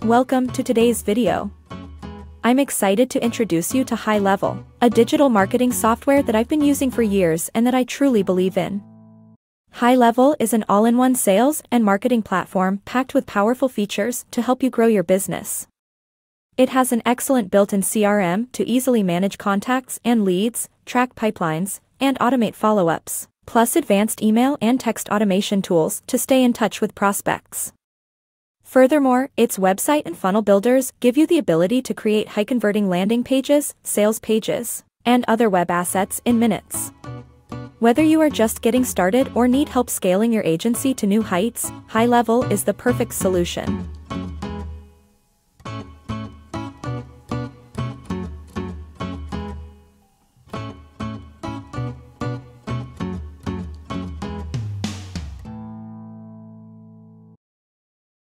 Welcome to today's video. I'm excited to introduce you to HighLevel, a digital marketing software that I've been using for years and that I truly believe in. HighLevel is an all-in-one sales and marketing platform packed with powerful features to help you grow your business. It has an excellent built-in CRM to easily manage contacts and leads, track pipelines, and automate follow-ups, plus advanced email and text automation tools to stay in touch with prospects. Furthermore, its website and funnel builders give you the ability to create high-converting landing pages, sales pages, and other web assets in minutes. Whether you are just getting started or need help scaling your agency to new heights, HighLevel is the perfect solution.